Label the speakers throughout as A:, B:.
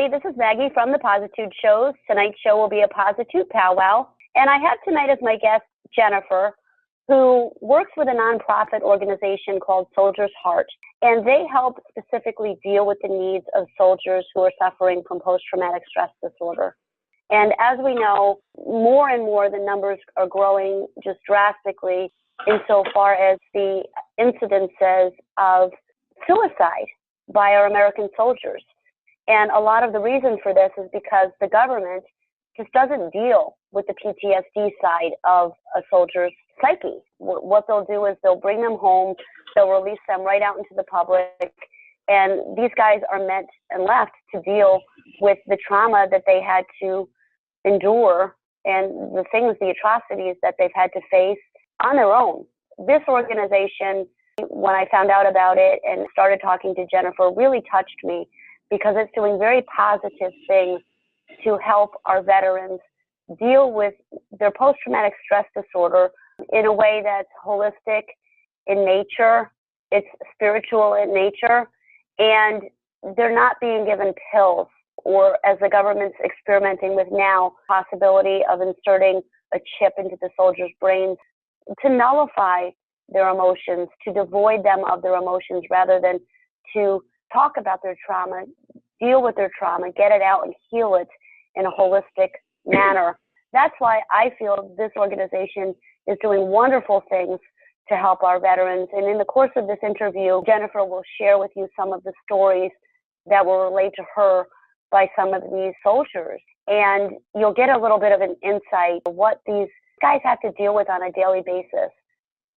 A: everybody. This is Maggie from the Positude shows. Tonight's show will be a Positude PowWOW. And I have tonight as my guest, Jennifer, who works with a nonprofit organization called Soldier's Heart. And they help specifically deal with the needs of soldiers who are suffering from post-traumatic stress disorder. And as we know, more and more the numbers are growing just drastically insofar as the incidences of suicide by our American soldiers. And a lot of the reason for this is because the government just doesn't deal with the PTSD side of a soldier's psyche. What they'll do is they'll bring them home, they'll release them right out into the public, and these guys are meant and left to deal with the trauma that they had to endure and the things, the atrocities that they've had to face on their own. This organization, when I found out about it and started talking to Jennifer, really touched me because it's doing very positive things to help our veterans deal with their post-traumatic stress disorder in a way that's holistic in nature, it's spiritual in nature, and they're not being given pills or, as the government's experimenting with now, possibility of inserting a chip into the soldiers' brains to nullify their emotions, to devoid them of their emotions rather than to talk about their trauma, deal with their trauma, get it out and heal it in a holistic manner. That's why I feel this organization is doing wonderful things to help our veterans. And in the course of this interview, Jennifer will share with you some of the stories that will relate to her by some of these soldiers. And you'll get a little bit of an insight of what these guys have to deal with on a daily basis,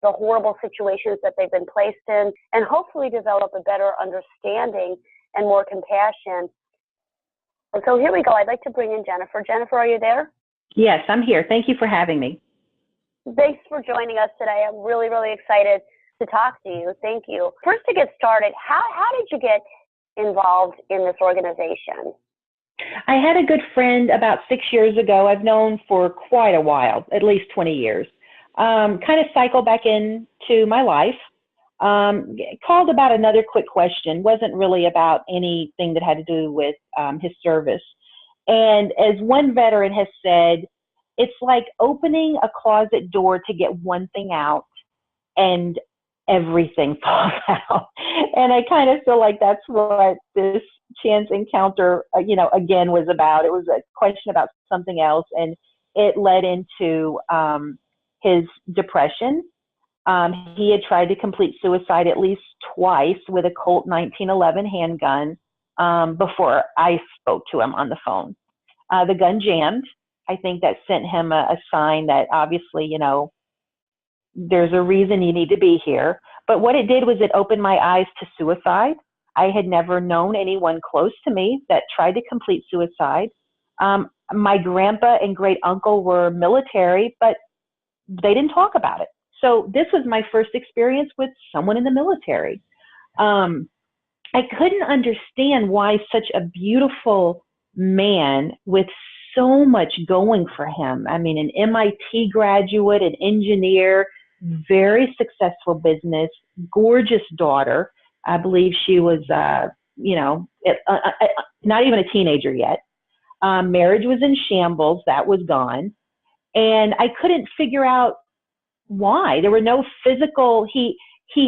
A: the horrible situations that they've been placed in, and hopefully develop a better understanding and more compassion. And so here we go. I'd like to bring in Jennifer. Jennifer, are you there?
B: Yes, I'm here. Thank you for having me.
A: Thanks for joining us today. I'm really, really excited to talk to you. Thank you. First, to get started, how did you get involved in this organization?
B: I had a good friend about 6 years ago. I've known for quite a while, at least 20 years. Kind of cycled back into my life. Called about another quick question. Wasn't really about anything that had to do with his service. And as one veteran has said, it's like opening a closet door to get one thing out and everything falls out. And I kind of feel like that's what this chance encounter, again was about. It was a question about something else, and it led into his depression. He had tried to complete suicide at least twice with a Colt 1911 handgun before I spoke to him on the phone. The gun jammed. I think that sent him a sign that obviously, there's a reason you need to be here. But what it did was it opened my eyes to suicide. I had never known anyone close to me that tried to complete suicide. My grandpa and great uncle were military, but they didn't talk about it. So this was my first experience with someone in the military. I couldn't understand why such a beautiful man with so much going for him. I mean, an MIT graduate, an engineer, very successful business, gorgeous daughter. I believe she was, not even a teenager yet. Marriage was in shambles. That was gone. And I couldn't figure out why. There were no physical, he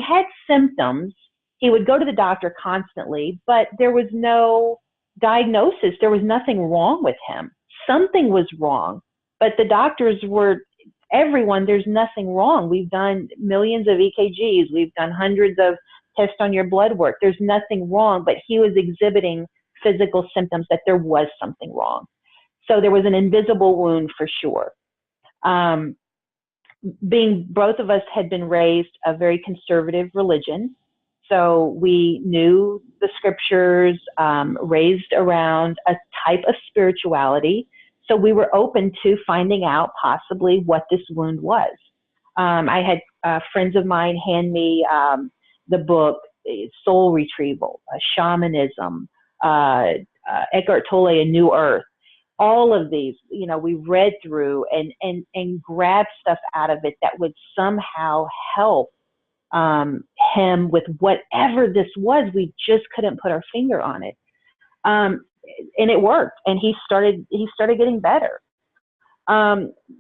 B: had symptoms. He would go to the doctor constantly, but there was no diagnosis. There was nothing wrong with him. Something was wrong, but the doctors were, everyone, there's nothing wrong. We've done millions of EKGs. We've done hundreds of tests on your blood work. There's nothing wrong, but he was exhibiting physical symptoms that there was something wrong. So there was an invisible wound for sure. Both of us had been raised a very conservative religion. So we knew the scriptures, raised around a type of spirituality. So we were open to finding out possibly what this wound was. I had friends of mine hand me the book Soul Retrieval, Shamanism, Eckhart Tolle, A New Earth. All of these, we read through and grabbed stuff out of it that would somehow help him with whatever this was. We just couldn't put our finger on it. and it worked. And he started getting better.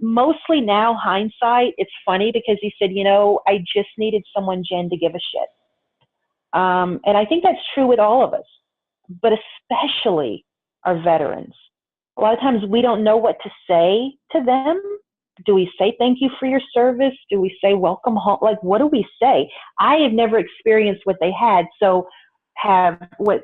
B: Mostly now, hindsight, it's funny because he said, I just needed someone, Jen, to give a shit. And I think that's true with all of us, but especially our veterans. A lot of times we don't know what to say to them. Do we say thank you for your service? Do we say welcome home? Like, what do we say? I have never experienced what they had, so have what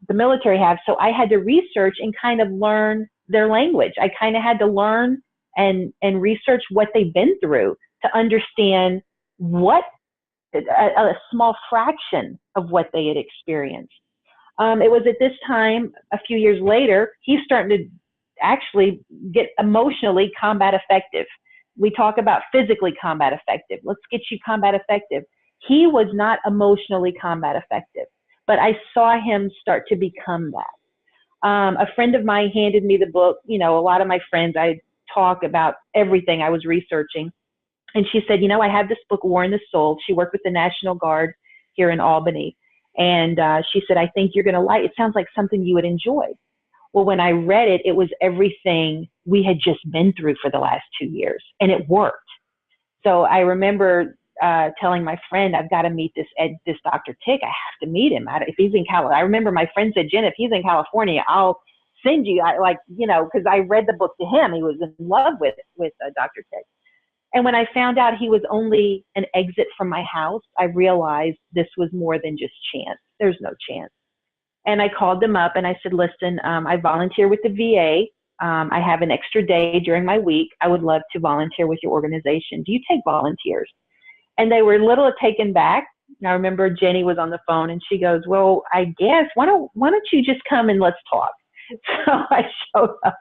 B: the military have. So I had to research and kind of learn their language. I kind of had to learn and research what they've been through to understand what a small fraction of what they had experienced. It was at this time, a few years later, he's starting to actually get emotionally combat effective. We talk about physically combat effective. Let's get you combat effective. He was not emotionally combat effective, but I saw him start to become that. A friend of mine handed me the book. A lot of my friends, I talk about everything I was researching. And she said, I have this book, War in the Soul. She worked with the National Guard here in Albany. And she said, I think you're going to like it. It sounds like something you would enjoy. Well, when I read it, it was everything we had just been through for the last 2 years, and it worked. So I remember telling my friend, I've got to meet this Dr. Tick. I have to meet him. If he's in California. I remember my friend said, Jen, if he's in California, I'll send you. Because I read the book to him. He was in love with Dr. Tick. And when I found out he was only an exit from my house, I realized this was more than just chance. There's no chance. And I called them up and I said, listen, I volunteer with the VA. I have an extra day during my week. I would love to volunteer with your organization. Do you take volunteers? And they were a little taken back. And I remember Jenny was on the phone and she goes, well, I guess, why don't you just come and let's talk? So I showed up.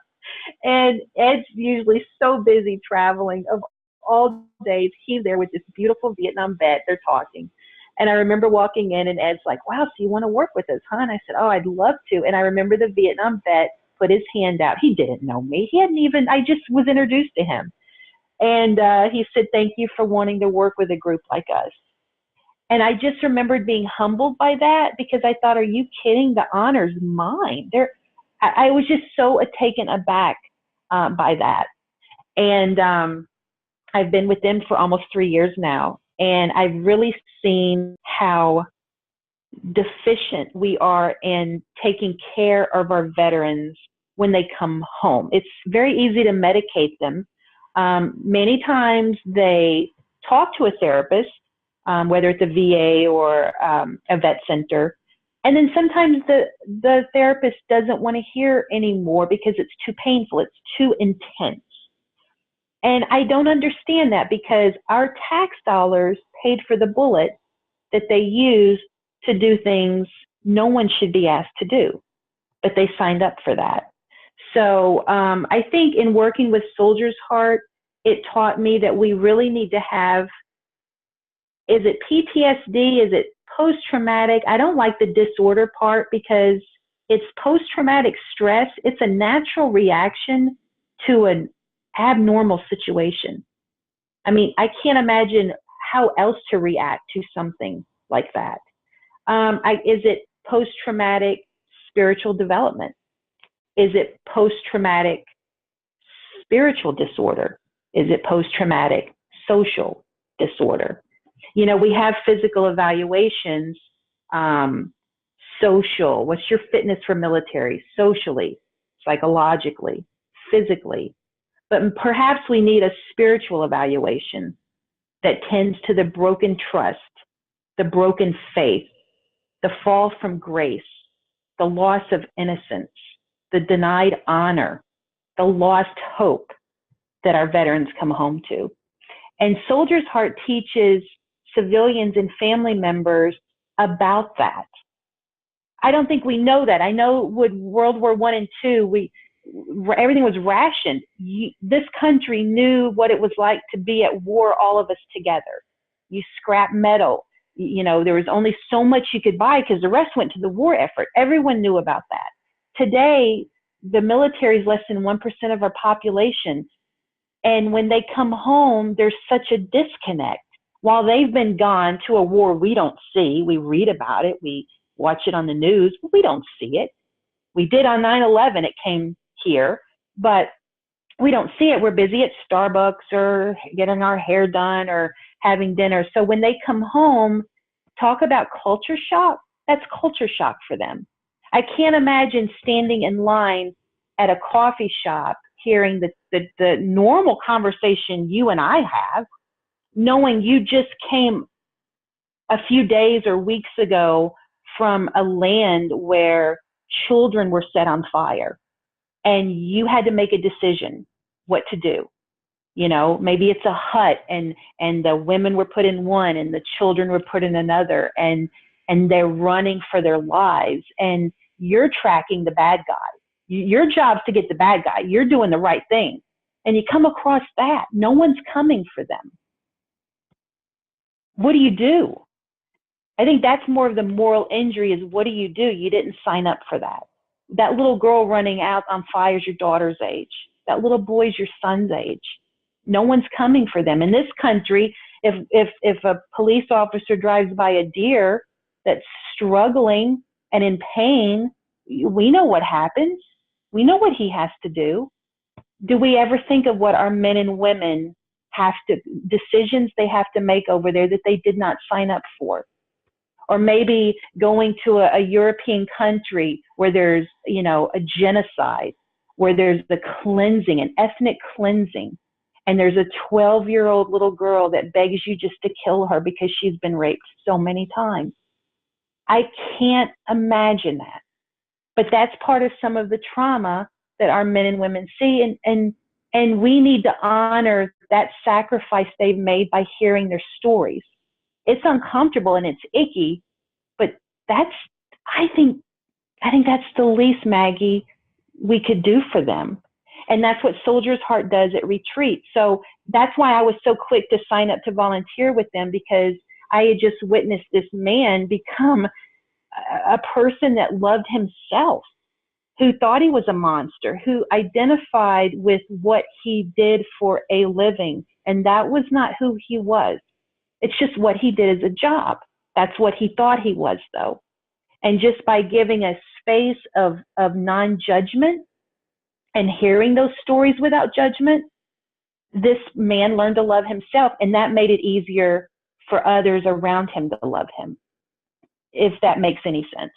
B: And Ed's usually so busy traveling. Of all days, he's there with this beautiful Vietnam vet. They're talking. And I remember walking in and Ed's like, wow, so you want to work with us, huh? And I said, oh, I'd love to. And I remember the Vietnam vet put his hand out. He didn't know me. I just was introduced to him. And he said, thank you for wanting to work with a group like us. And I just remembered being humbled by that because I thought, are you kidding? The honor's mine. I was just so taken aback by that. And I've been with them for almost 3 years now. And I've really seen how deficient we are in taking care of our veterans when they come home. It's very easy to medicate them. Many times they talk to a therapist, whether it's a VA or a vet center. And then sometimes the therapist doesn't want to hear anymore because it's too painful. It's too intense. And I don't understand that because our tax dollars paid for the bullet that they use to do things no one should be asked to do, but they signed up for that. So I think in working with Soldier's Heart, it taught me that we really need to have, is it PTSD? Is it post-traumatic? I don't like the disorder part because it's post-traumatic stress. It's a natural reaction to an abnormal situation. I mean, I can't imagine how else to react to something like that. Is it post-traumatic spiritual development? Is it post-traumatic spiritual disorder? Is it post-traumatic social disorder? We have physical evaluations, social, what's your fitness for military, socially, psychologically, physically. But perhaps we need a spiritual evaluation that tends to the broken trust, the broken faith, the fall from grace, the loss of innocence, the denied honor, the lost hope that our veterans come home to. And Soldier's Heart teaches civilians and family members about that. I don't think we know that. I know with World War I and II, everything was rationed. This country knew what it was like to be at war, all of us together. You scrap metal. There was only so much you could buy because the rest went to the war effort. Everyone knew about that. Today, the military is less than 1% of our population. And when they come home, there's such a disconnect. While they've been gone to a war we don't see, we read about it, we watch it on the news, but we don't see it. We did on 9/11, it came here, but we don't see it. We're busy at Starbucks or getting our hair done or having dinner. So when they come home, talk about culture shock. That's culture shock for them. I can't imagine standing in line at a coffee shop, hearing the normal conversation you and I have, knowing you just came a few days or weeks ago from a land where children were set on fire and you had to make a decision what to do. You know, maybe it's a hut and the women were put in one and the children were put in another, and they're running for their lives, and you're tracking the bad guy. Your job's to get the bad guy. You're doing the right thing. And you come across that. No one's coming for them. What do you do? I think that's more of the moral injury is, what do? You didn't sign up for that. That little girl running out on fire is your daughter's age. That little boy is your son's age. No one's coming for them. In this country, if a police officer drives by a deer that's struggling and in pain, we know what happens. We know what he has to do. Do we ever think of what our men and women decisions they have to make over there that they did not sign up for? Or maybe going to a European country where there's, a genocide, where there's the cleansing, an ethnic cleansing, and there's a 12-year-old little girl that begs you just to kill her because she's been raped so many times. I can't imagine that. But that's part of some of the trauma that our men and women see, and we need to honor that sacrifice they've made by hearing their stories. It's uncomfortable and it's icky, but I think that's the least, Maggie, we could do for them. And that's what Soldier's Heart does at retreat. So that's why I was so quick to sign up to volunteer with them, because I had just witnessed this man become a person that loved himself, who thought he was a monster, who identified with what he did for a living. And that was not who he was. It's just what he did as a job. That's what he thought he was, though. And just by giving a space of non-judgment and hearing those stories without judgment, this man learned to love himself, and that made it easier for others around him to love him, if that makes any sense.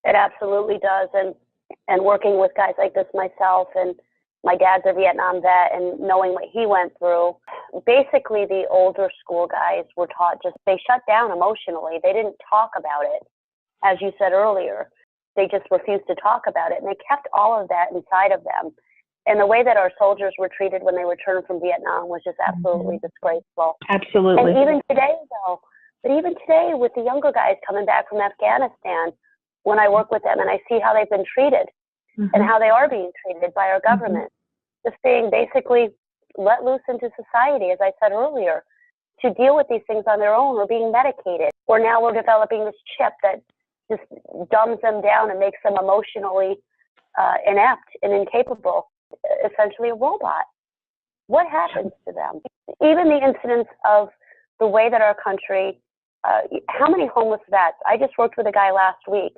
A: It absolutely does. And working with guys like this myself, and my dad's a Vietnam vet, and knowing what he went through, basically the older school guys were taught they shut down emotionally. They didn't talk about it. As you said earlier, they just refused to talk about it, and they kept all of that inside of them. And the way that our soldiers were treated when they returned from Vietnam was just absolutely disgraceful.
B: Absolutely.
A: And even today, with the younger guys coming back from Afghanistan, when I work with them and I see how they've been treated and how they are being treated by our government, just being basically let loose into society, as I said earlier, to deal with these things on their own, or being medicated. Or now we're developing this chip that just dumbs them down and makes them emotionally inept and incapable, essentially a robot. What happens to them? Even the incidents of the way that our country, how many homeless vets? I just worked with a guy last week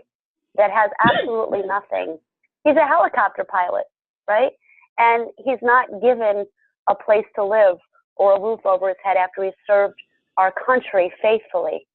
A: that has absolutely nothing. He's a helicopter pilot, right? And he's not given a place to live or a roof over his head after he's served our country faithfully.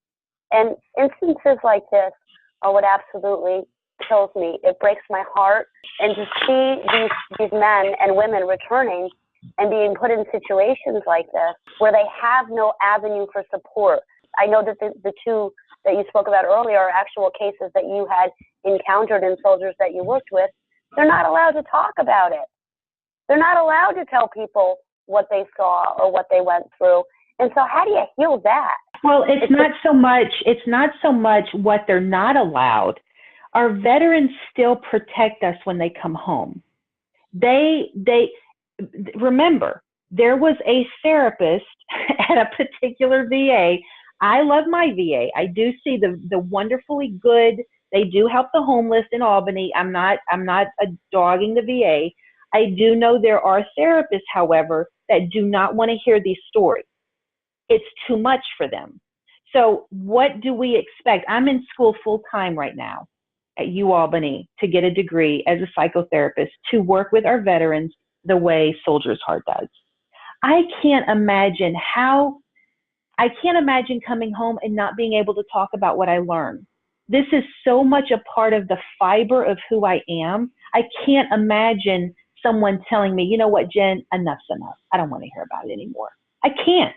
A: And instances like this are what absolutely kills me. It breaks my heart. And to see these men and women returning and being put in situations like this where they have no avenue for support. I know that the two that you spoke about earlier are actual cases that you had encountered in soldiers that you worked with. They're not allowed to talk about it. They're not allowed to tell people what they saw or what they went through. And so how do you heal that?
B: Well, it's not so much what they're not allowed. Our veterans still protect us when they come home. They remember, there was a therapist at a particular VA. I love my VA. I do see the wonderfully good. They do help the homeless in Albany. I'm not dogging the VA. I do know there are therapists, however, that do not want to hear these stories. It's too much for them. So what do we expect? I'm in school full time right now. at UAlbany to get a degree as a psychotherapist to work with our veterans the way Soldier's Heart does. I can't imagine coming home and not being able to talk about what I learned. This is so much a part of the fiber of who I am. I can't imagine someone telling me, you know what, Jen, enough's enough. I don't want to hear about it anymore. I can't.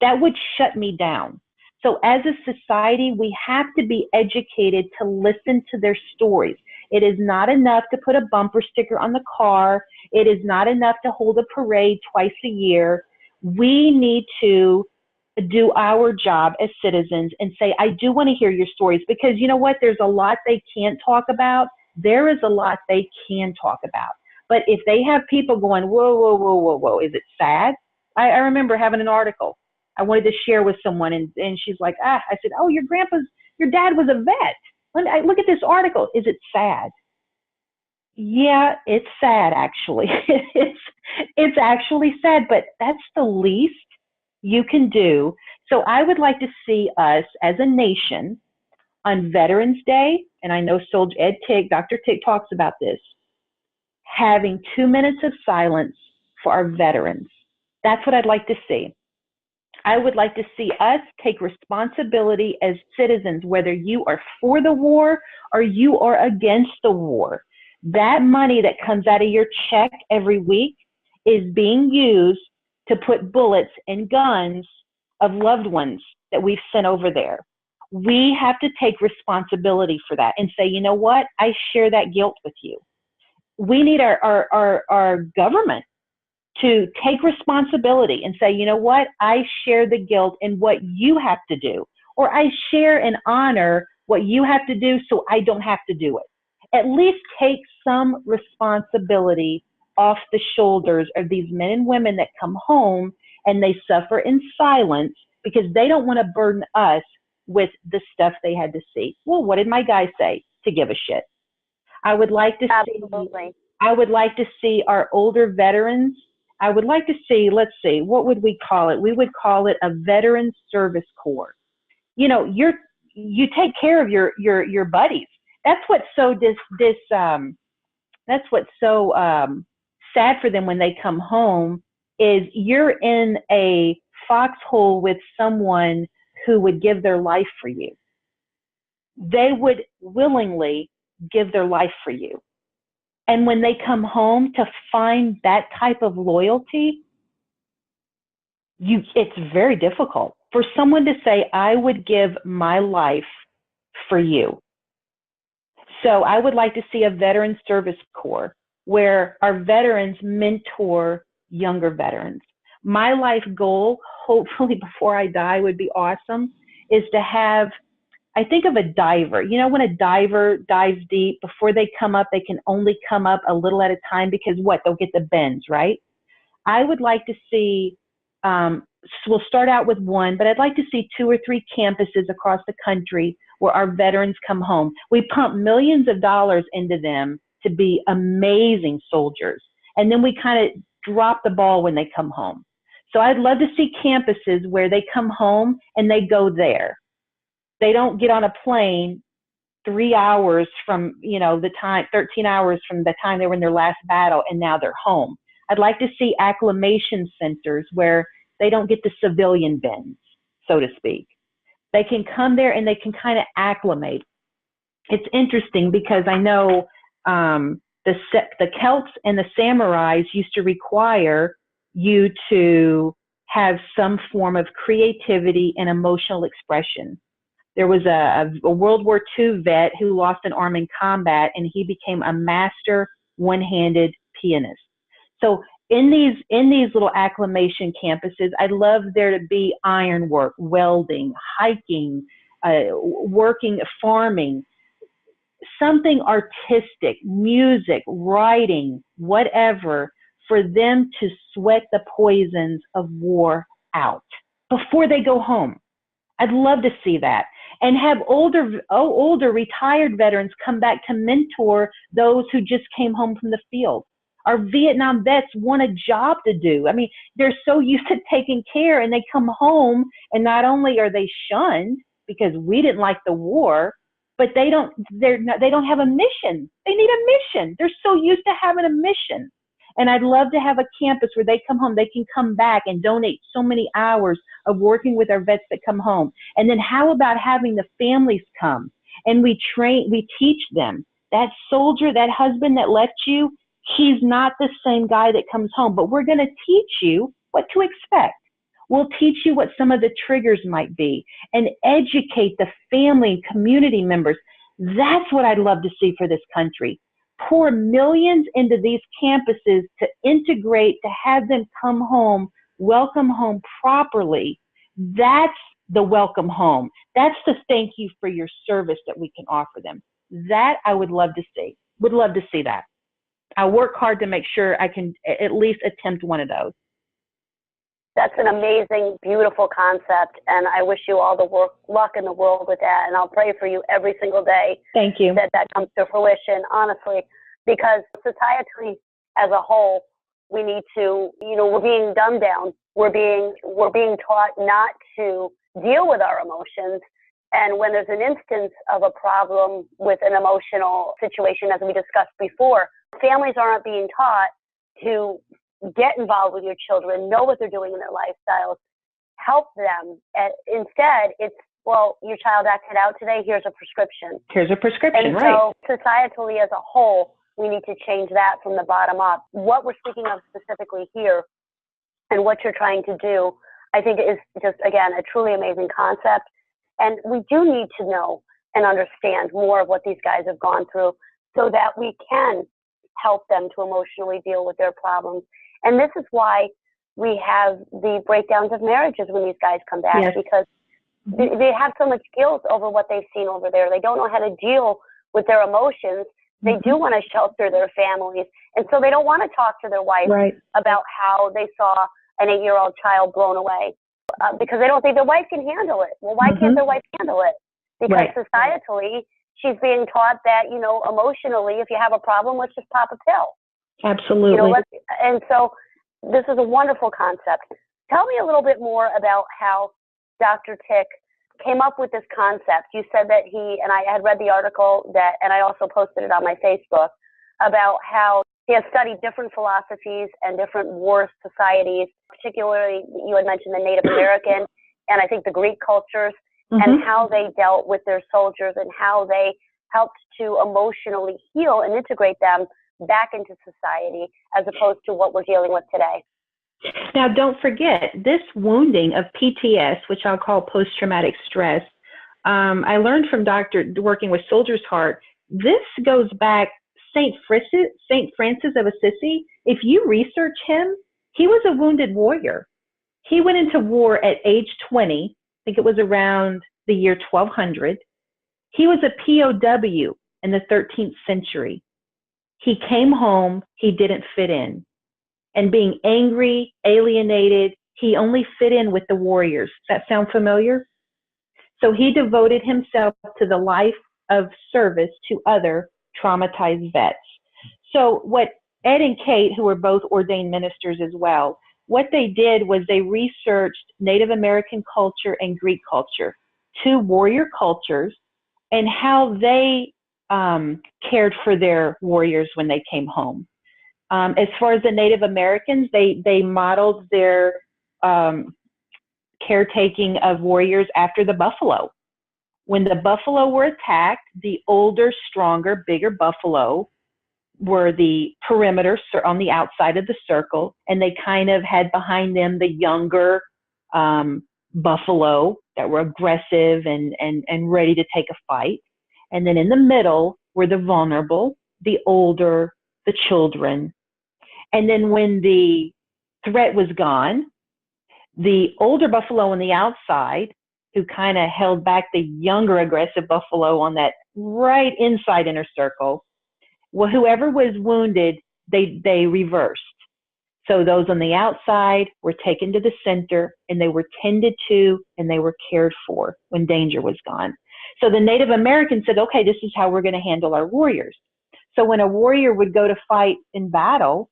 B: That would shut me down. So as a society, we have to be educated to listen to their stories. It is not enough to put a bumper sticker on the car. It is not enough to hold a parade twice a year. We need to do our job as citizens and say, I do want to hear your stories, because you know what? There's a lot they can't talk about. There is a lot they can talk about. But if they have people going, whoa, whoa, whoa, whoa, whoa, is it sad? I remember having an article I wanted to share with someone, and she's like, I said, oh, your dad was a vet. Look at this article. Is it sad? Yeah, it's sad, actually. It's actually sad, but that's the least you can do. So I would like to see us as a nation on Veterans Day, and I know Dr. Tick talks about this, having 2 minutes of silence for our veterans. That's what I'd like to see. I would like to see us take responsibility as citizens, whether you are for the war or you are against the war. That money that comes out of your check every week is being used to put bullets in guns of loved ones that we've sent over there. We have to take responsibility for that and say, you know what? I share that guilt with you. We need our government to take responsibility and say, you know what? I share the guilt in what you have to do, or I share and honor what you have to do so I don't have to do it. At least take some responsibility off the shoulders of these men and women that come home and they suffer in silence because they don't want to burden us with the stuff they had to see. Well, what did my guy say? To give a shit. I would like to see our older veterans. I would like to see, let's see, what would we call it? We would call it a veteran service corps. You know, you take care of your buddies. That's what's so sad for them when they come home, is you're in a foxhole with someone who would give their life for you. They would willingly give their life for you. And when they come home, to find that type of loyalty, it's very difficult for someone to say, I would give my life for you. So I would like to see a veteran service corps where our veterans mentor younger veterans. My life goal, hopefully before I die, would be awesome, is to have, I think of a diver. You know, when a diver dives deep, before they come up, they can only come up a little at a time because they'll get the bends, right? I would like to see, we'll start out with one, but I'd like to see 2 or 3 campuses across the country where our veterans come home. We pump millions of dollars into them to be amazing soldiers. And then we kind of drop the ball when they come home. So I'd love to see campuses where they come home and they go there. They don't get on a plane 3 hours from, 13 hours from the time they were in their last battle and now they're home. I'd like to see acclimation centers where they don't get the civilian bends, so to speak. They can come there and they can kind of acclimate. It's interesting because I know the Celts and the samurais used to require you to have some form of creativity and emotional expression. There was a World War II vet who lost an arm in combat, and he became a master one-handed pianist. So in these little acclimation campuses, I'd love there to be ironwork, welding, hiking, working, farming, something artistic, music, writing, whatever, for them to sweat the poisons of war out before they go home. I'd love to see that. And have older retired veterans come back to mentor those who just came home from the field. Our Vietnam vets want a job to do. I mean, they're so used to taking care, and they come home and not only are they shunned because we didn't like the war, but they don't have a mission. They need a mission. They're so used to having a mission. And I'd love to have a campus where they come home, they can come back and donate so many hours of working with our vets that come home. And then how about having the families come and we teach them that soldier, that husband that left you, he's not the same guy that comes home, but we're going to teach you what to expect. We'll teach you what some of the triggers might be and educate the family and community members. That's what I'd love to see for this country. Pour millions into these campuses to integrate, to have them come home, welcome home properly. That's the welcome home. That's the thank you for your service that we can offer them. That I would love to see. Would love to see that. I work hard to make sure I can at least attempt one of those.
A: That's an amazing, beautiful concept, and I wish you all the luck in the world with that, and I'll pray for you every single day.
B: Thank you.
A: That comes to fruition, honestly, because societally as a whole, we need to, we're being dumbed down. We're being taught not to deal with our emotions, and when there's an instance of a problem with an emotional situation, as we discussed before, families aren't being taught to get involved with your children, know what they're doing in their lifestyles, help them. Instead, it's, well, your child acted out today, here's a prescription.
B: Here's a prescription,
A: and
B: right.
A: So societally as a whole, we need to change that from the bottom up. What we're speaking of specifically here and what you're trying to do, I think is just, again, a truly amazing concept. And we do need to know and understand more of what these guys have gone through so that we can help them to emotionally deal with their problems. And this is why we have the breakdowns of marriages when these guys come back,
B: yes.
A: because they have so much guilt over what they've seen over there. They don't know how to deal with their emotions. They do want to shelter their families. And so they don't want to talk to their wife
B: right.
A: about how they saw an 8-year-old child blown away because they don't think their wife can handle it. Well, why can't their wife handle it? Because societally, she's being taught that, emotionally, if you have a problem, let's just pop a pill.
B: Absolutely.
A: And so this is a wonderful concept. Tell me a little bit more about how Dr. Tick came up with this concept. You said that and I had read the article and I also posted it on my Facebook, about how he has studied different philosophies and different war societies, particularly you had mentioned the Native American and I think the Greek cultures, and how they dealt with their soldiers and how they helped to emotionally heal and integrate them back into society as opposed to what we're dealing with today.
B: Now, don't forget, this wounding of PTS, which I'll call post-traumatic stress, I learned from working with Soldier's Heart, this goes back, St. Francis of Assisi, if you research him, he was a wounded warrior. He went into war at age 20, I think it was around the year 1200. He was a POW in the 13th century. He came home, he didn't fit in. And being angry, alienated, he only fit in with the warriors. Does that sound familiar? So he devoted himself to the life of service to other traumatized vets. So what Ed and Kate, who were both ordained ministers as well, what they did was they researched Native American culture and Greek culture, two warrior cultures, and how they cared for their warriors when they came home. As far as the Native Americans, they modeled their caretaking of warriors after the buffalo. When the buffalo were attacked, the older, stronger, bigger buffalo were the perimeter on the outside of the circle, and they kind of had behind them the younger buffalo that were aggressive and ready to take a fight. And then in the middle were the vulnerable, the older, the children. And then when the threat was gone, the older buffalo on the outside, who kind of held back the younger aggressive buffalo on that right inside inner circle, well, whoever was wounded, they reversed. So those on the outside were taken to the center, and they were tended to, and they were cared for when danger was gone. So the Native Americans said, okay, this is how we're going to handle our warriors. So when a warrior would go to fight in battle,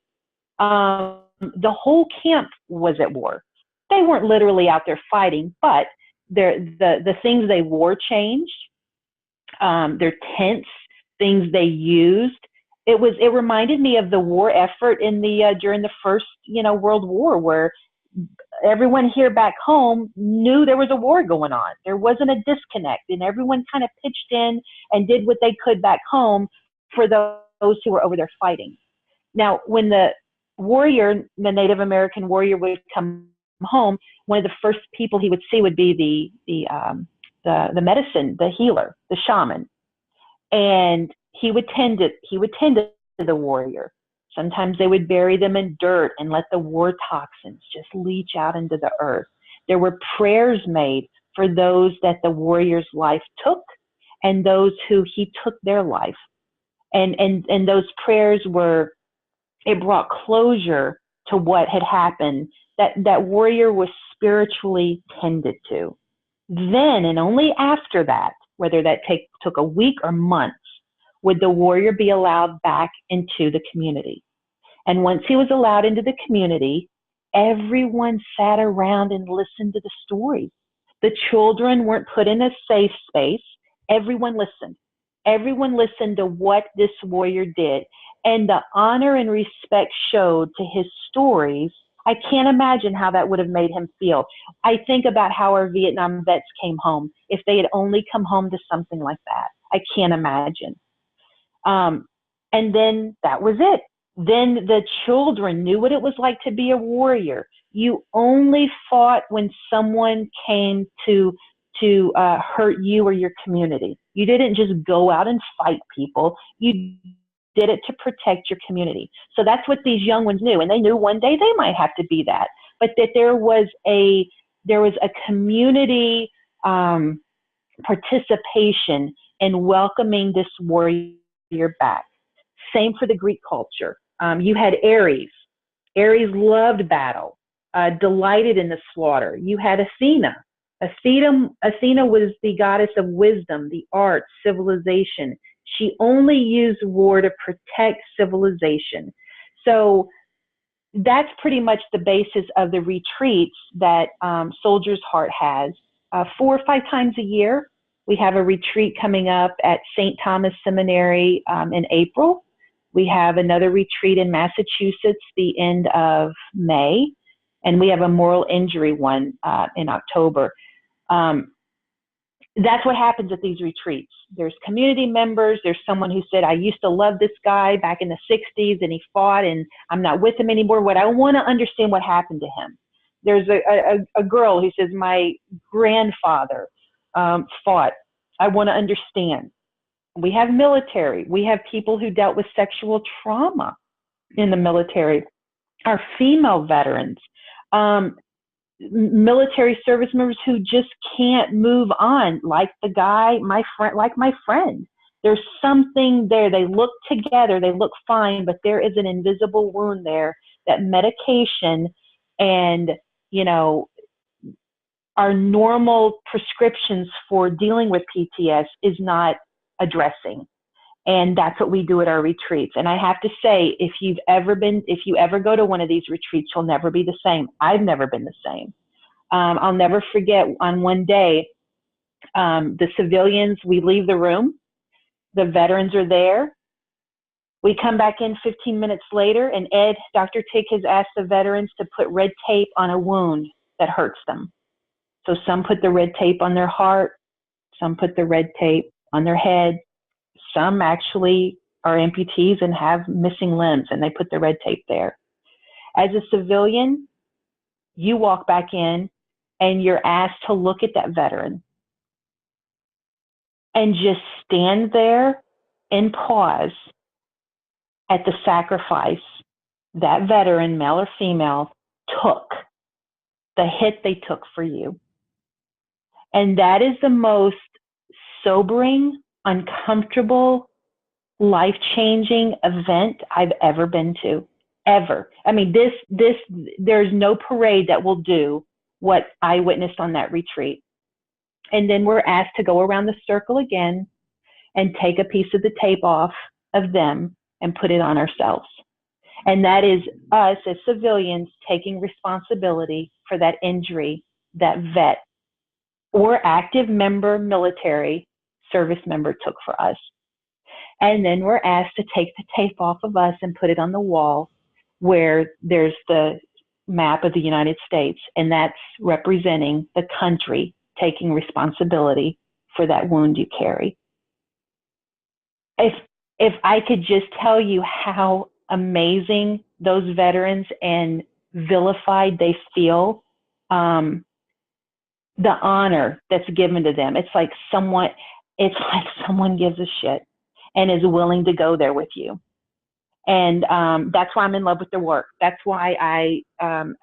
B: the whole camp was at war. They weren't literally out there fighting, but the things they wore changed. their tents, things they used. It reminded me of the war effort in the during the first, World War, where everyone here back home knew there was a war going on. There wasn't a disconnect, and everyone kind of pitched in and did what they could back home for those who were over there fighting. Now, when the Native American warrior would come home, one of the first people he would see would be the medicine, the healer, the shaman, and he would tend to the warrior. Sometimes they would bury them in dirt and let the war toxins just leach out into the earth. There were prayers made for those that the warrior's life took and those who he took their life. And those prayers it brought closure to what had happened, that warrior was spiritually tended to. Then, and only after that, whether that took a week or months, would the warrior be allowed back into the community. And once he was allowed into the community, everyone sat around and listened to the stories. The children weren't put in a safe space. Everyone listened. Everyone listened to what this warrior did. And the honor and respect showed to his stories. I can't imagine how that would have made him feel. I think about how our Vietnam vets came home, if they had only come home to something like that. I can't imagine. And then that was it. Then the children knew what it was like to be a warrior. You only fought when someone came to hurt you or your community. You didn't just go out and fight people. You did it to protect your community. So that's what these young ones knew. And they knew one day they might have to be that, but that there was a community participation in welcoming this warrior back. Same for the Greek culture. You had Ares. Ares loved battle, delighted in the slaughter. You had Athena. Athena was the goddess of wisdom, the arts, civilization. She only used war to protect civilization. So that's pretty much the basis of the retreats that Soldier's Heart has. 4 or 5 times a year, we have a retreat coming up at St. Thomas Seminary in April. We have another retreat in Massachusetts the end of May, and we have a moral injury one in October. That's what happens at these retreats. There's community members. There's someone who said, I used to love this guy back in the 60s and he fought and I'm not with him anymore. What I want to understand what happened to him. There's a girl who says, my grandfather fought. I want to understand. We have military. We have people who dealt with sexual trauma in the military. Our female veterans. Military service members who just can't move on, like the guy, my friend. There's something there. They look together, they look fine, but there is an invisible wound there that medication and, our normal prescriptions for dealing with PTS is not addressing. And that's what we do at our retreats. And I have to say, if you ever go to one of these retreats, you'll never be the same. I've never been the same. I'll never forget on one day, the civilians, we leave the room, the veterans are there. We come back in 15 minutes later and Dr. Tick has asked the veterans to put red tape on a wound that hurts them. So some put the red tape on their heart, some put the red tape on their head. Some actually are amputees and have missing limbs, and they put the red tape there. As a civilian, you walk back in and you're asked to look at that veteran and just stand there and pause at the sacrifice that veteran, male or female, took, the hit they took for you. And that is the most sobering, uncomfortable, life-changing event I've ever been to, ever. I mean, there's no parade that will do what I witnessed on that retreat. And then we're asked to go around the circle again and take a piece of the tape off of them and put it on ourselves. And that is us as civilians taking responsibility for that injury that vet or active member military service member took for us. And then we're asked to take the tape off of us and put it on the wall where there's the map of the United States, and that's representing the country taking responsibility for that wound you carry. If I could just tell you how amazing those veterans and vilified they feel, the honor that's given to them, it's like someone gives a shit and is willing to go there with you. And that's why I'm in love with the work. That's why I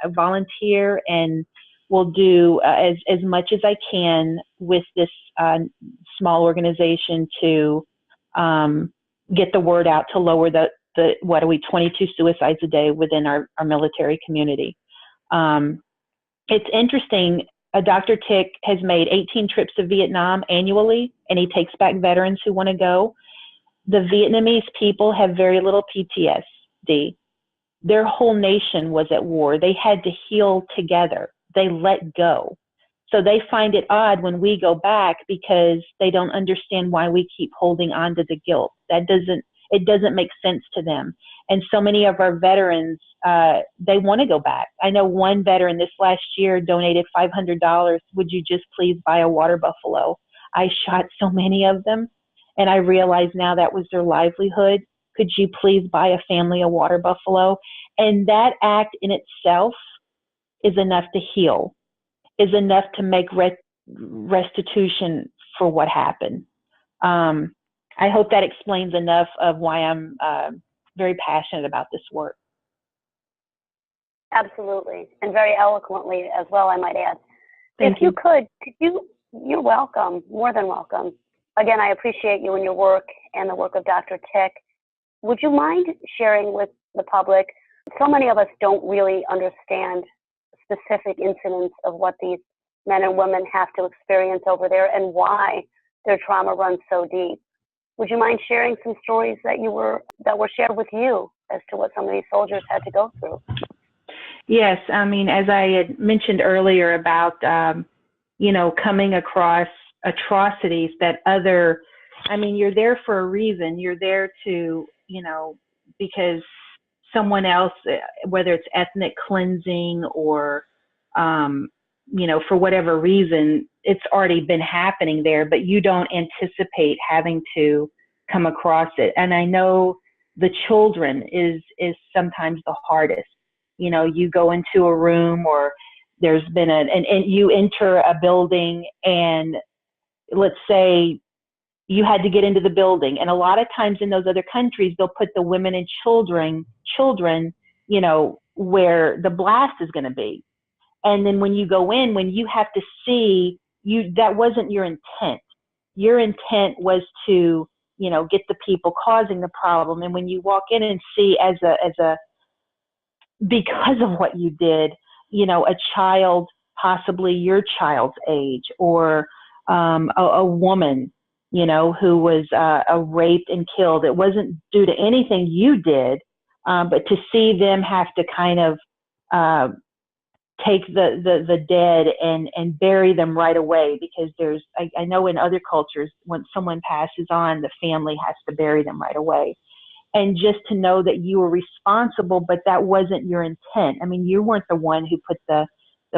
B: volunteer and will do as much as I can with this small organization to get the word out, to lower the 22 suicides a day within our military community. It's interesting. Dr. Tick has made 18 trips to Vietnam annually, and he takes back veterans who want to go. The Vietnamese people have very little PTSD. Their whole nation was at war. They had to heal together. They let go. So they find it odd when we go back because they don't understand why we keep holding on to the guilt. It doesn't make sense to them. And so many of our veterans, they want to go back. I know one veteran this last year donated $500. Would you just please buy a water buffalo? I shot so many of them, and I realize now that was their livelihood. Could you please buy a family a water buffalo? And that act in itself is enough to heal, is enough to make restitution for what happened. I hope that explains enough of why I'm very passionate about this work.
A: Absolutely, and very eloquently as well, I might add.
B: Thank you.
A: You're welcome, more than welcome. Again, I appreciate you and your work and the work of Dr. Tick. Would you mind sharing with the public? So many of us don't really understand specific incidents of what these men and women have to experience over there and why their trauma runs so deep. Would you mind sharing some stories that were shared with you as to what some of these soldiers had to go through?
B: Yes, I mean, as I had mentioned earlier about, coming across atrocities that you're there for a reason. You're there to, because someone else, whether it's ethnic cleansing or, for whatever reason, it's already been happening there, but you don't anticipate having to come across it. And I know the children is sometimes the hardest. You go into a room or there's been and you enter a building, and let's say you had to get into the building. And a lot of times in those other countries, they'll put the women and children, where the blast is going to be. And then when you go in, when you have to see that wasn't your intent. Your intent was to, get the people causing the problem. And when you walk in and see because of what you did, a child, possibly your child's age, or a woman, who was raped and killed. It wasn't due to anything you did, but to see them have to kind of take the dead and bury them right away, because I know in other cultures, when someone passes on, the family has to bury them right away. And just to know that you were responsible, but that wasn't your intent. I mean, you weren't the one who put the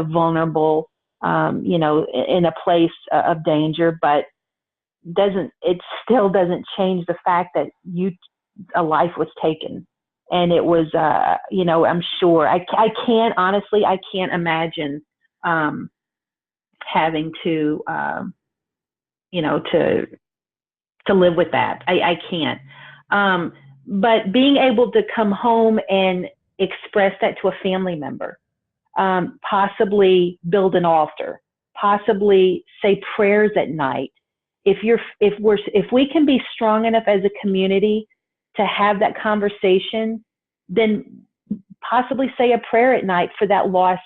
B: vulnerable, in a place of danger, but it still doesn't change the fact that a life was taken. And it was, I'm sure I can't imagine, having to, to live with that. I can't. But being able to come home and express that to a family member, possibly build an altar, possibly say prayers at night. If we can be strong enough as a community to have that conversation, then possibly say a prayer at night for that lost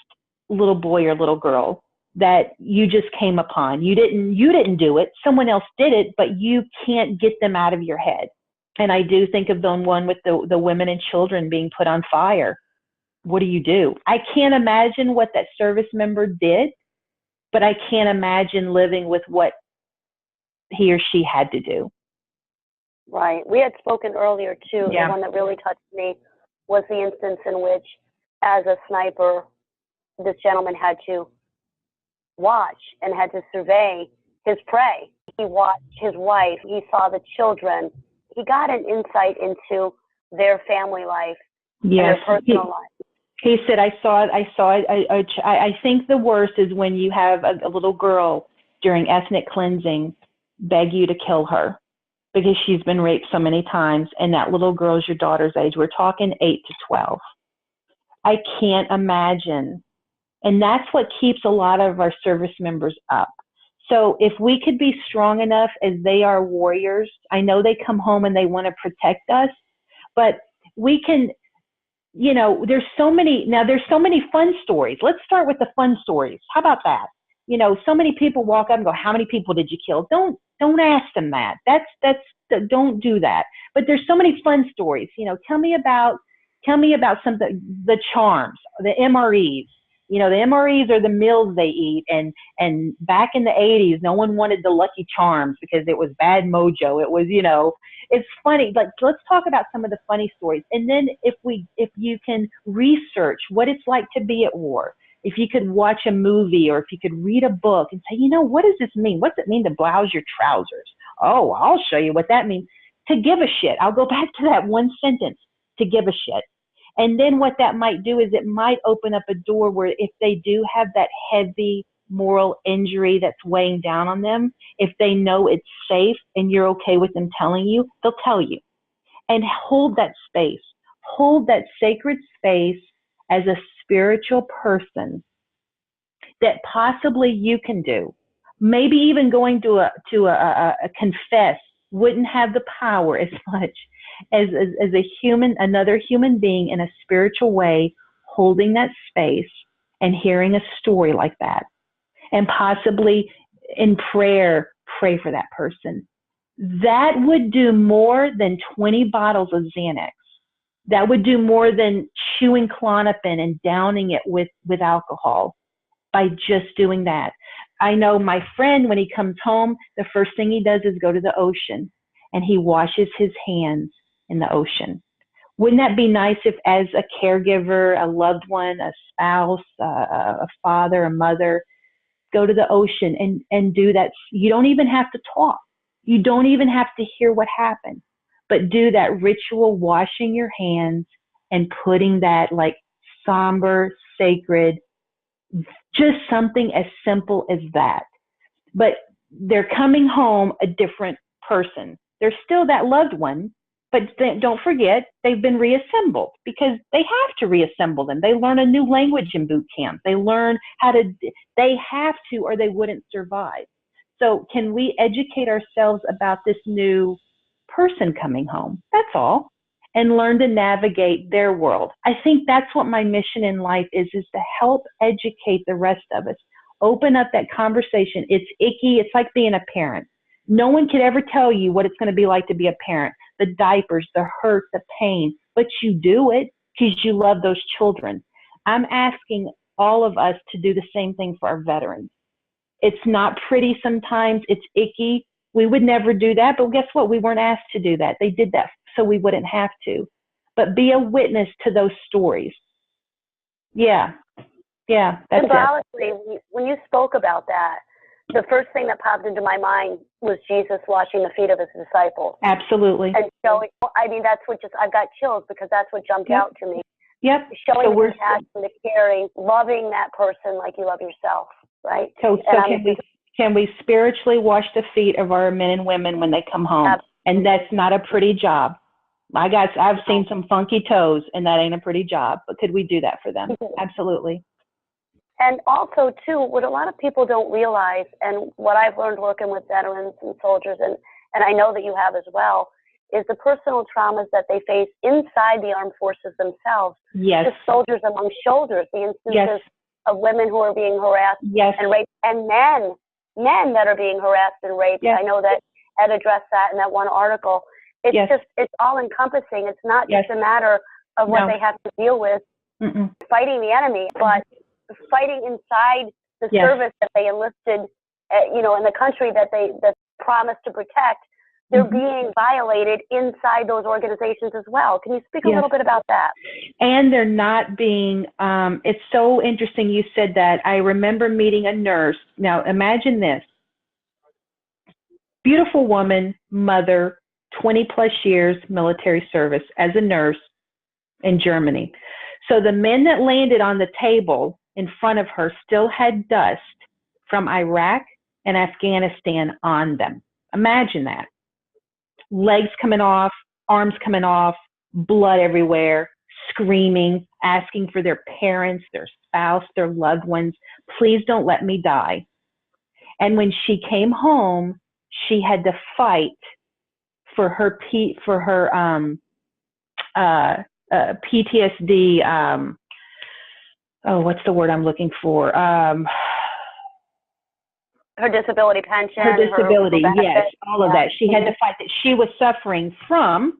B: little boy or little girl that you just came upon. You didn't do it. Someone else did it, but you can't get them out of your head. And I do think of the one with the women and children being put on fire. What do you do? I can't imagine what that service member did, but I can't imagine living with what he or she had to do.
A: Right. We had spoken earlier, too.
B: Yeah.
A: The one that really touched me was the instance in which, as a sniper, this gentleman had to watch and had to survey his prey. He watched his wife. He saw the children. He got an insight into their family life,
B: yes.
A: and their personal life.
B: He said, I saw it. I think the worst is when you have a little girl during ethnic cleansing beg you to kill her because she's been raped so many times, and that little girl is your daughter's age. We're talking 8 to 12. I can't imagine. And that's what keeps a lot of our service members up. So if we could be strong enough, as they are warriors, I know they come home and they want to protect us, but we can, there's so many fun stories. Let's start with the fun stories. How about that? So many people walk up and go, how many people did you kill? Don't ask them that. Don't do that. But there's so many fun stories. Tell me about something, the charms, the MREs. The MREs are the meals they eat. And back in the 80s, no one wanted the Lucky Charms because it was bad mojo. It was, it's funny. Like, let's talk about some of the funny stories. And then if you can research what it's like to be at war, if you could watch a movie or if you could read a book and say, what does this mean? What's it mean to blouse your trousers? Oh, I'll show you what that means. To give a shit. I'll go back to that one sentence, to give a shit. And then what that might do is it might open up a door where if they do have that heavy moral injury that's weighing down on them, if they know it's safe and you're okay with them telling you, they'll tell you. And hold that space. Hold that sacred space as a spiritual person that possibly you can do. Maybe even going to a confess wouldn't have the power as much as a human, another human being in a spiritual way, holding that space and hearing a story like that. And possibly in prayer, pray for that person. That would do more than 20 bottles of Xanax. That would do more than chewing Klonopin and downing it with alcohol by just doing that. I know my friend, when he comes home, the first thing he does is go to the ocean and he washes his hands in the ocean. Wouldn't that be nice if, as a caregiver, a loved one, a spouse, a father, a mother, go to the ocean and do that? You don't even have to talk. You don't even have to hear what happened, but do that ritual, washing your hands and putting that like somber, sacred, just something as simple as that. But they're coming home a different person. They're still that loved one, but don't forget, they've been reassembled because they have to reassemble them. They learn a new language in boot camp. They learn they have to, or they wouldn't survive. So can we educate ourselves about this new person coming home? That's all. And learn to navigate their world. I think that's what my mission in life is to help educate the rest of us. Open up that conversation. It's icky. It's like being a parent. No one could ever tell you what it's going to be like to be a parent. The diapers, the hurt, the pain, but you do it because you love those children. I'm asking all of us to do the same thing for our veterans. It's not pretty sometimes. It's icky. We would never do that, but guess what? We weren't asked to do that. They did that so we wouldn't have to. But be a witness to those stories. Yeah, that's
A: Symbolically, when you spoke about that, the first thing that popped into my mind was Jesus washing the feet of his disciples.
B: Absolutely.
A: And showing, that's what I've got chills because that's what jumped out to me.
B: Yep.
A: Showing the compassion, the caring, loving that person like you love yourself, right?
B: So can we spiritually wash the feet of our men and women when they come home? Absolutely. And that's not a pretty job. I've seen some funky toes, and that ain't a pretty job. But could we do that for them? Absolutely.
A: And also, too, what a lot of people don't realize, and what I've learned working with veterans and soldiers, and I know that you have as well, is the personal traumas that they face inside the armed forces themselves.
B: Yes.
A: Just soldiers among soldiers, the instances of women who are being harassed and raped, and men that are being harassed and raped.
B: Yes.
A: I know that Ed addressed that in that one article. It's it's all encompassing. It's not just a matter of what they have to deal with fighting the enemy, but fighting inside the service that they enlisted, in the country that promised to protect, they're being violated inside those organizations as well. Can you speak a little bit about that?
B: And they're not being, it's so interesting you said that. I remember meeting a nurse. Now, imagine this. Beautiful woman, mother, 20 plus years military service as a nurse in Germany. So the men that landed on the table in front of her still had dust from Iraq and Afghanistan on them. Imagine that. Legs coming off, arms coming off, blood everywhere, screaming, asking for their parents, their spouse, their loved ones, please don't let me die. And when she came home, she had to fight for her PTSD. What's the word I'm looking for?
A: Her disability pension.
B: Her disability, yes, all of that. She had to fight that. She was suffering from,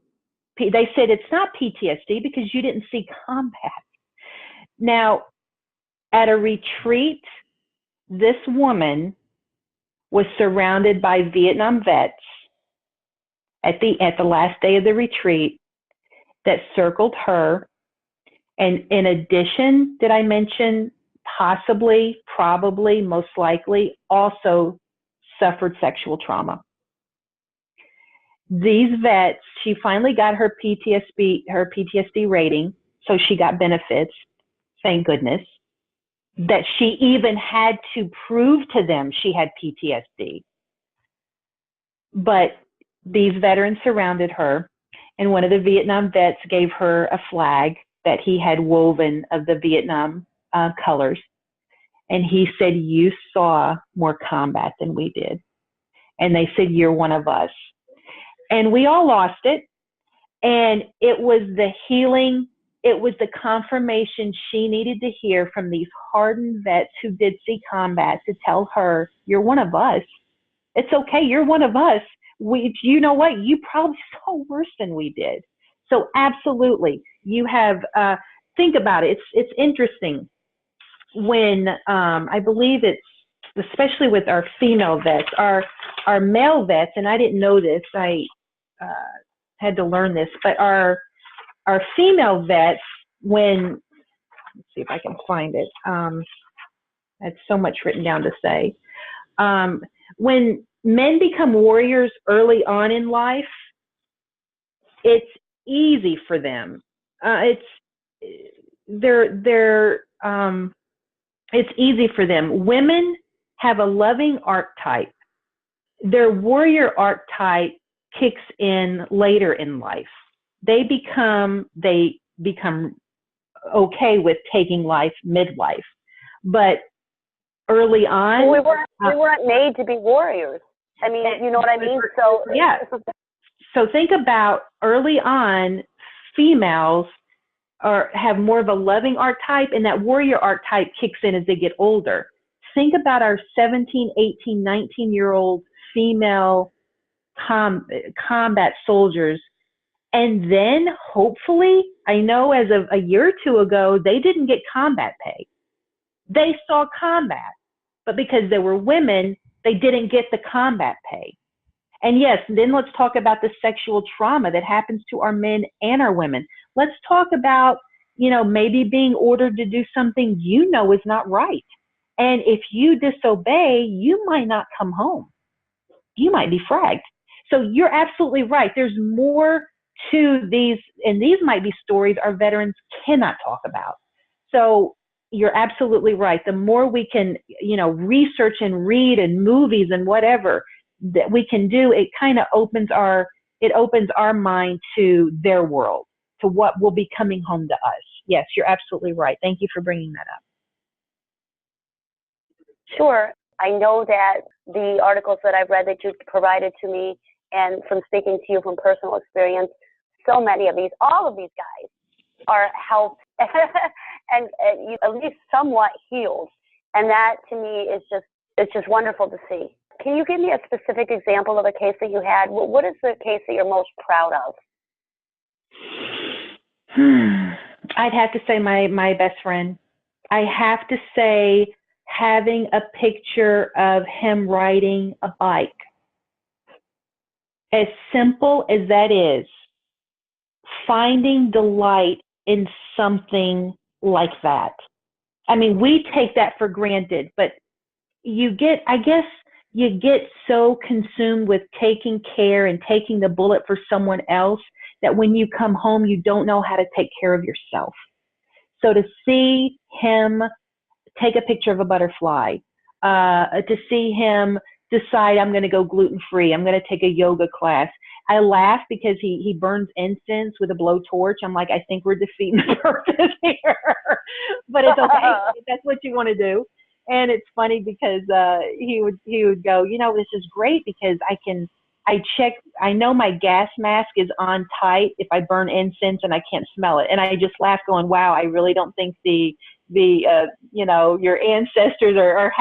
B: they said it's not PTSD because you didn't see combat. Now, at a retreat, this woman was surrounded by Vietnam vets at the last day of the retreat that circled her. And in addition, did I mention possibly, probably, most likely also suffered sexual trauma? These vets, she finally got her PTSD rating, so she got benefits, thank goodness, that she even had to prove to them she had PTSD. But these veterans surrounded her, and one of the Vietnam vets gave her a flag that he had woven of the Vietnam colors. And he said, you saw more combat than we did. And they said, you're one of us. And we all lost it. And it was the healing, it was the confirmation she needed to hear from these hardened vets who did see combat to tell her, you're one of us. It's okay, you're one of us. You know what? You probably saw worse than we did. So absolutely, you have, think about it. It's interesting when, I believe it's, especially with our female vets, our male vets, and I didn't know this, I had to learn this, but our female vets, when, let's see if I can find it. I had so much written down to say. When men become warriors early on in life, it's easy for them. It's easy for them. Women have a loving archetype. Their warrior archetype kicks in later in life. They become okay with taking life midlife, but early on,
A: we weren't made to be warriors. I mean, you know what I mean? So
B: yeah. So think about early on, females have more of a loving archetype, and that warrior archetype kicks in as they get older. Think about our 17, 18, 19-year-old female combat soldiers. And then hopefully, I know as of a year or two ago, they didn't get combat pay. They saw combat, but because they were women, they didn't get the combat pay. And yes, then let's talk about the sexual trauma that happens to our men and our women. Let's talk about, maybe being ordered to do something is not right. And if you disobey, you might not come home. You might be fragged. So you're absolutely right. There's more to these, and these might be stories our veterans cannot talk about. So you're absolutely right. The more we can, research and read and movies and whatever that we can do, it kind of opens our mind to their world, to what will be coming home to us. Yes, you're absolutely right. Thank you for bringing that up.
A: Sure. I know that the articles that I've read that you provided to me, and from speaking to you from personal experience, so many of all of these guys are helped and at least somewhat healed. And that to me is it's just wonderful to see. Can you give me a specific example of a case that you had? What is the case that you're most proud of?
B: I'd have to say my best friend. I have to say having a picture of him riding a bike As simple as that is, finding delight in something like that. I mean, we take that for granted, but you get so consumed with taking care and taking the bullet for someone else that when you come home, you don't know how to take care of yourself. So to see him take a picture of a butterfly, to see him decide I'm going to go gluten-free, I'm going to take a yoga class. I laugh because he burns incense with a blowtorch. I'm like, I think we're defeating the purpose here. But it's okay if that's what you want to do. And it's funny because he would go, this is great because I know my gas mask is on tight if I burn incense and I can't smell it. And I just laugh going, wow, I really don't think your ancestors are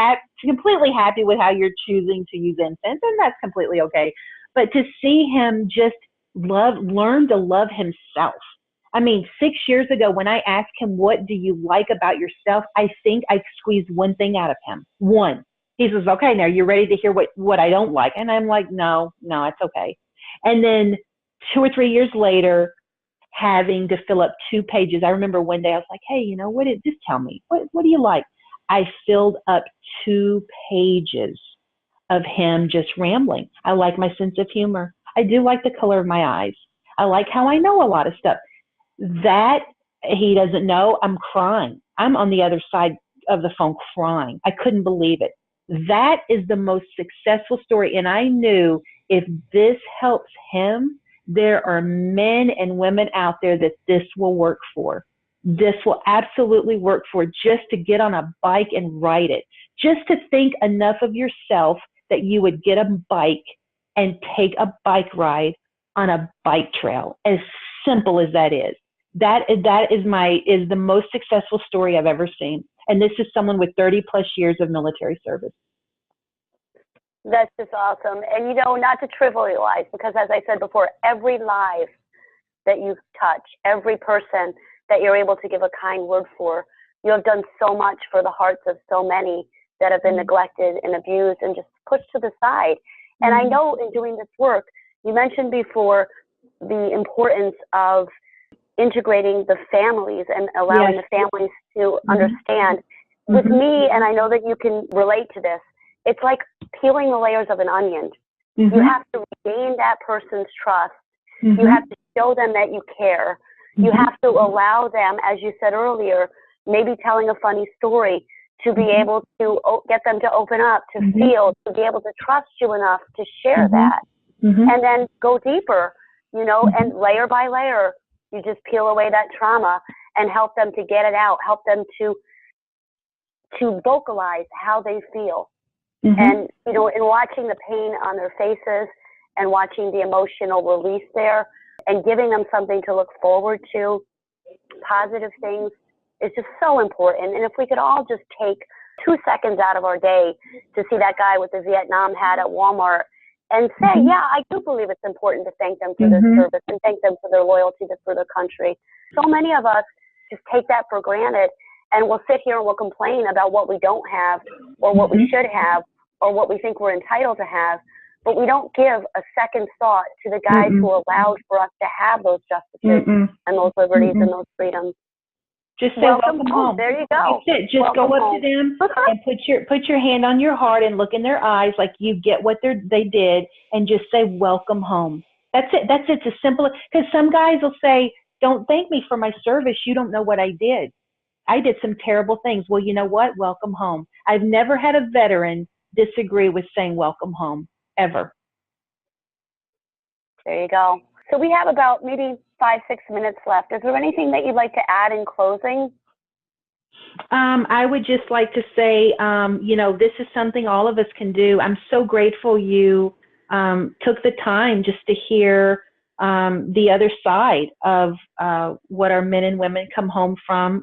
B: completely happy with how you're choosing to use incense, and that's completely okay. But to see him just learn to love himself. I mean, 6 years ago when I asked him, what do you like about yourself? I think I squeezed one thing out of him. One. He says, okay, now you're ready to hear what I don't like. And I'm like, no, it's okay. And then 2 or 3 years later, having to fill up 2 pages. I remember one day I was like, hey, just tell me, what do you like? I filled up 2 pages of him just rambling. I like my sense of humor. I do like the color of my eyes. I like how I know a lot of stuff. That he doesn't know, I'm crying. I'm on the other side of the phone crying. I couldn't believe it. That is the most successful story. And I knew if this helps him, there are men and women out there that this will work for. This will absolutely work for, just to get on a bike and ride it. Just to think enough of yourself that you would get a bike and take a bike ride on a bike trail. As simple as that is. That is the most successful story I've ever seen. And this is someone with 30 plus years of military service.
A: That's just awesome. And, not to trivialize, because as I said before, every life that you touch, every person that you're able to give a kind word for, you have done so much for the hearts of so many that have been neglected and abused and just pushed to the side. And I know in doing this work, you mentioned before the importance of integrating the families and allowing the families to understand. With me, and I know that you can relate to this, it's like peeling the layers of an onion. You have to regain that person's trust. You have to show them that you care. You have to allow them, as you said earlier, maybe telling a funny story, to be able to get them to open up, to feel, to be able to trust you enough to share that. And then go deeper, and layer by layer, you just peel away that trauma and help them to get it out, help them to vocalize how they feel. And, in watching the pain on their faces and watching the emotional release there and giving them something to look forward to, positive things, is just so important. And if we could all just take 2 seconds out of our day to see that guy with the Vietnam hat at Walmart and say, yeah, I do believe it's important to thank them for their service and thank them for their loyalty for their country. So many of us just take that for granted, and we'll sit here and we'll complain about what we don't have or what we should have or what we think we're entitled to have, but we don't give a second thought to the guys who allowed for us to have those justices and those liberties and those freedoms.
B: Just say welcome home.
A: There you go.
B: That's it. Just go up to them and put your hand on your heart and look in their eyes like you get what they did, and just say welcome home. That's it. It's as simple. Because some guys will say, don't thank me for my service. You don't know what I did. I did some terrible things. Well, you know what? Welcome home. I've never had a veteran disagree with saying welcome home, ever.
A: There you go. So we have about maybe 5-6 minutes left. Is there anything that you'd like to add in closing?
B: I would just like to say, this is something all of us can do. I'm so grateful you took the time just to hear the other side of what our men and women come home from.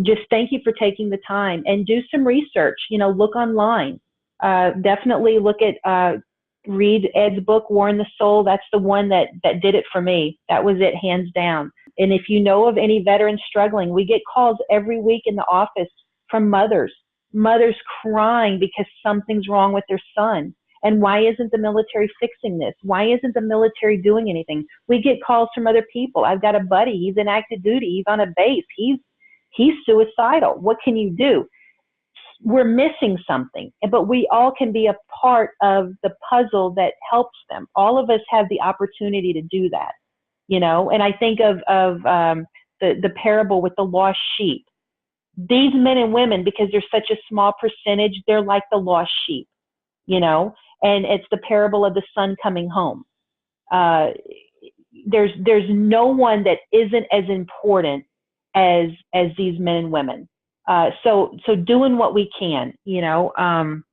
B: Just thank you for taking the time, and do some research. Look online. Definitely look at read Ed's book, War in the Soul. That's the one that did it for me. That was it, hands down. And if you know of any veterans struggling, we get calls every week in the office from mothers crying because something's wrong with their son. And why isn't the military fixing this? Why isn't the military doing anything? We get calls from other people. I've got a buddy. He's in active duty. He's on a base. He's suicidal. What can you do? We're missing something, but we all can be a part of the puzzle that helps them. All of us have the opportunity to do that, you know. And I think of the parable with the lost sheep. These men and women, because they're such a small percentage, they're like the lost sheep, you know. And it's the parable of the son coming home. There's no one that isn't as important as these men and women. So doing what we can, you know, and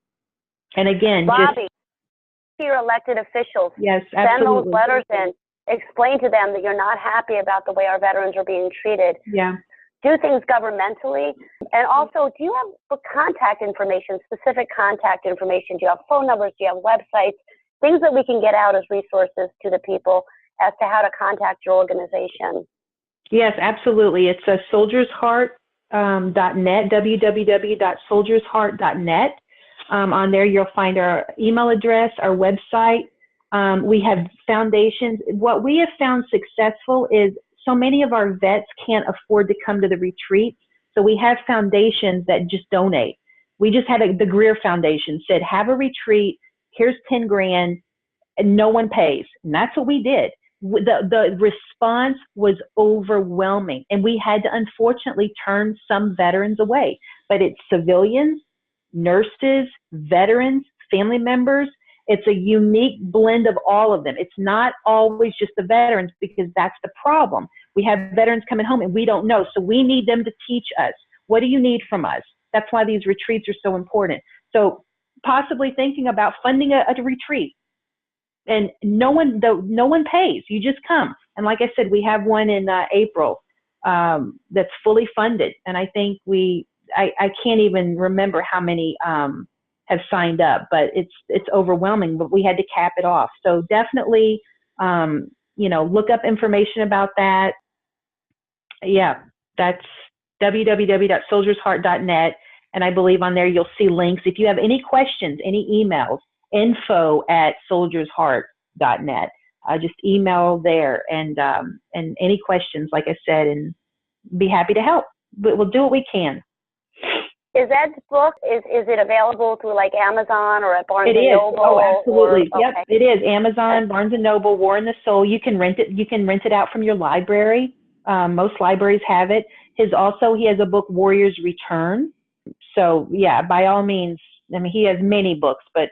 B: again,
A: Bobby, to your elected officials,
B: yes,
A: send
B: absolutely.
A: those letters in, explain to them that you're not happy about the way our veterans are being treated.
B: Yeah.
A: Do things governmentally. And also, do you have contact information, specific contact information? Do you have phone numbers? Do you have websites? Things that we can get out as resources to the people as to how to contact your organization.
B: Yes, absolutely. It's a soldiersheart.net, www.soldiersheart.net. On there, you'll find our email address, our website. We have foundations. What we have found successful is so many of our vets can't afford to come to the retreat. So we have foundations that just donate. We just had the Greer Foundation said, have a retreat. Here's 10 grand and no one pays. And that's what we did. The response was overwhelming. And we had to unfortunately turn some veterans away, but it's civilians, nurses, veterans, family members. It's a unique blend of all of them. It's not always just the veterans, because that's the problem. We have veterans coming home and we don't know. So we need them to teach us. What do you need from us? That's why these retreats are so important. So possibly thinking about funding a retreat. And no one pays. You just come. And like I said, we have one in April that's fully funded. And I think I can't even remember how many have signed up, but it's overwhelming, but we had to cap it off. So definitely, look up information about that. Yeah, that's www.soldiersheart.net. And I believe on there, you'll see links. If you have any questions, any emails, info@soldiersheart.net. Just email there and any questions, like I said, and be happy to help. But we'll do what we can.
A: Is Ed's book, is it available through like Amazon or at Barnes &
B: It is.
A: Noble?
B: Oh, absolutely.
A: Okay.
B: Yep, it is. Amazon, Barnes & Noble, War and the Soul. You can rent it. You can rent it out from your library. Most libraries have it. He has a book, Warriors Return. So yeah, by all means, I mean, he has many books, but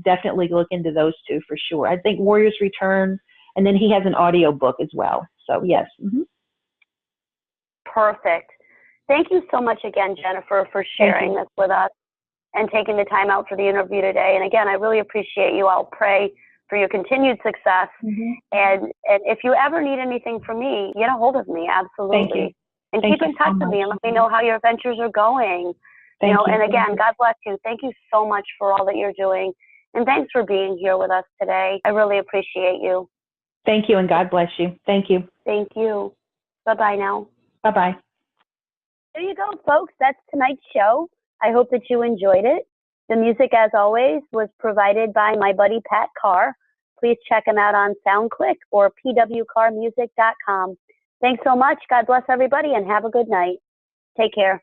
B: definitely look into those two for sure. I think Warriors Return, and then he has an audio book as well. So yes. Mm-hmm.
A: Perfect. Thank you so much again, Jennifer, for sharing this with us and taking the time out for the interview today. And again, I really appreciate you. I'll pray for your continued success. Mm-hmm. And if you ever need anything from me, get a hold of me. Absolutely.
B: Thank you.
A: And keep in touch with me and let me know how your ventures are going.
B: Thank you.
A: And again, God bless you. Thank you so much for all that you're doing. And thanks for being here with us today. I really appreciate you.
B: Thank you, and God bless you. Thank you.
A: Thank you. Bye-bye now.
B: Bye-bye.
A: There you go, folks. That's tonight's show. I hope that you enjoyed it. The music, as always, was provided by my buddy Pat Carr. Please check him out on SoundClick or pwcarmusic.com. Thanks so much. God bless everybody, and have a good night. Take care.